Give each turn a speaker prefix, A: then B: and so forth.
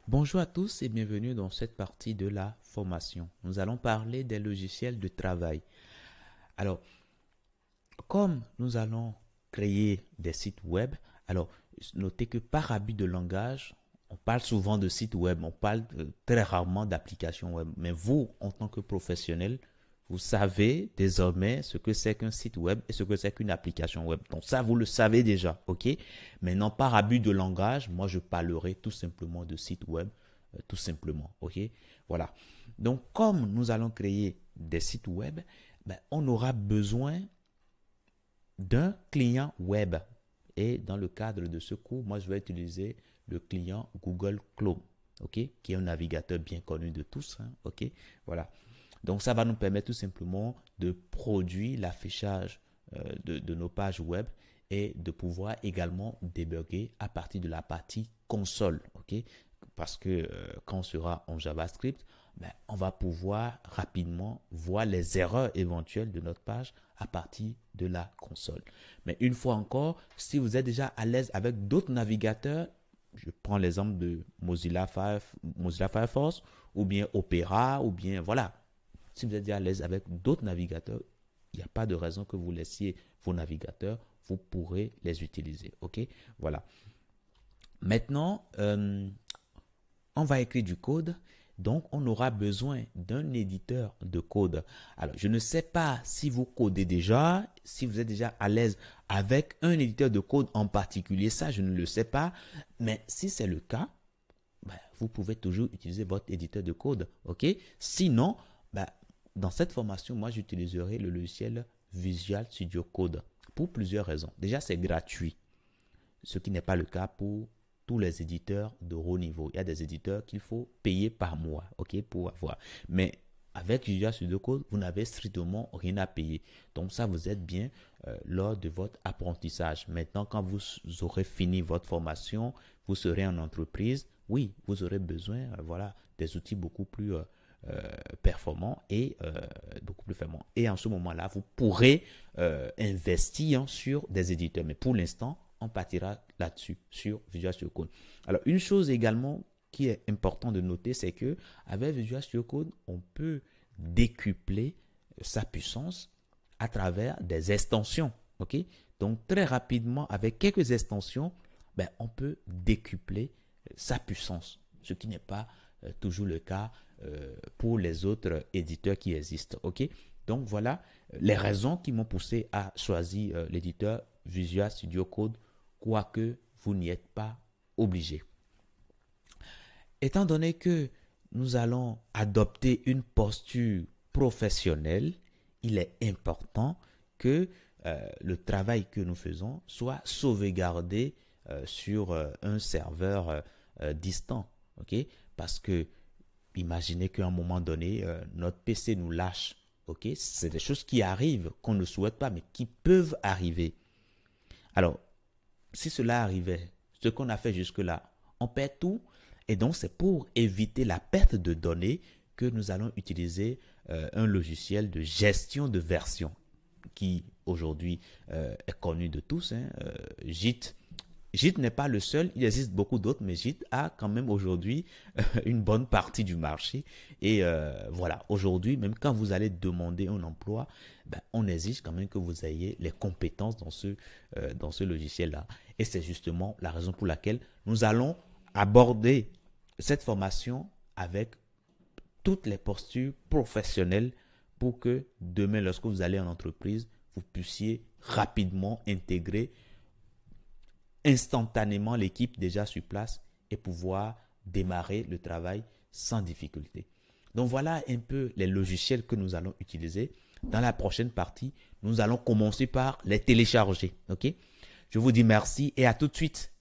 A: Bonjour à tous et bienvenue dans cette partie de la formation. Nous allons parler des logiciels de travail. Alors, comme nous allons créer des sites web, alors notez que par abus de langage, on parle souvent de sites web, on parle très rarement d'applications web. Mais vous, en tant que professionnel, vous savez désormais ce que c'est qu'un site web et ce que c'est qu'une application web. Donc ça, vous le savez déjà, ok? Maintenant, par abus de langage, moi, je parlerai tout simplement de site web, tout simplement, ok? Voilà. Donc, comme nous allons créer des sites web, ben, on aura besoin d'un client web. Et dans le cadre de ce cours, moi, je vais utiliser le client Google Chrome, ok, qui est un navigateur bien connu de tous, hein, ok, voilà. Donc, ça va nous permettre tout simplement de produire l'affichage de nos pages web et de pouvoir également débugger à partir de la partie console, ok, parce que quand on sera en JavaScript, ben, on va pouvoir rapidement voir les erreurs éventuelles de notre page à partir de la console. Mais une fois encore, si vous êtes déjà à l'aise avec d'autres navigateurs, je prends l'exemple de Mozilla Firefox ou bien Opera ou bien voilà. Si vous êtes déjà à l'aise avec d'autres navigateurs, il n'y a pas de raison que vous laissiez vos navigateurs, vous pourrez les utiliser. Ok, voilà. Maintenant, on va écrire du code. Donc, on aura besoin d'un éditeur de code. Alors, je ne sais pas si vous codez déjà, si vous êtes déjà à l'aise avec un éditeur de code en particulier. Ça, je ne le sais pas. Mais si c'est le cas, ben, vous pouvez toujours utiliser votre éditeur de code. OK? Sinon, ben, dans cette formation, moi, j'utiliserai le logiciel Visual Studio Code pour plusieurs raisons. Déjà, c'est gratuit, ce qui n'est pas le cas pour tous les éditeurs de haut niveau. Il y a des éditeurs qu'il faut payer par mois, ok, pour avoir. Mais avec Visual Studio Code, vous n'avez strictement rien à payer. Donc ça, vous êtes bien lors de votre apprentissage. Maintenant, quand vous aurez fini votre formation, vous serez en entreprise. Oui, vous aurez besoin, voilà, des outils beaucoup plus performants et beaucoup plus performants. Et en ce moment-là, vous pourrez investir sur des éditeurs. Mais pour l'instant, on partira là-dessus, sur Visual Studio Code. Alors, une chose également qui est important de noter, c'est que avec Visual Studio Code, on peut décupler sa puissance à travers des extensions. Ok? Donc, très rapidement, avec quelques extensions, ben, on peut décupler sa puissance, ce qui n'est pas toujours le cas pour les autres éditeurs qui existent. Ok? Donc, voilà les raisons qui m'ont poussé à choisir l'éditeur Visual Studio Code, quoique vous n'y êtes pas obligé. Étant donné que nous allons adopter une posture professionnelle, il est important que le travail que nous faisons soit sauvegardé sur un serveur distant. Okay? Parce que imaginez qu'à un moment donné, notre PC nous lâche. Okay? C'est des choses qui arrivent, qu'on ne souhaite pas, mais qui peuvent arriver. Alors, si cela arrivait, ce qu'on a fait jusque-là, on perd tout. Et donc, c'est pour éviter la perte de données que nous allons utiliser un logiciel de gestion de version qui aujourd'hui est connu de tous, hein, Git. Git n'est pas le seul, il existe beaucoup d'autres, mais Git a quand même aujourd'hui une bonne partie du marché. Et voilà, aujourd'hui, même quand vous allez demander un emploi, ben, on exige quand même que vous ayez les compétences dans ce logiciel-là. Et c'est justement la raison pour laquelle nous allons aborder cette formation avec toutes les postures professionnelles pour que demain, lorsque vous allez en entreprise, vous puissiez rapidement intégrer instantanément l'équipe déjà sur place et pouvoir démarrer le travail sans difficulté. Donc voilà un peu les logiciels que nous allons utiliser. Dans la prochaine partie, nous allons commencer par les télécharger. Ok? Je vous dis merci et à tout de suite.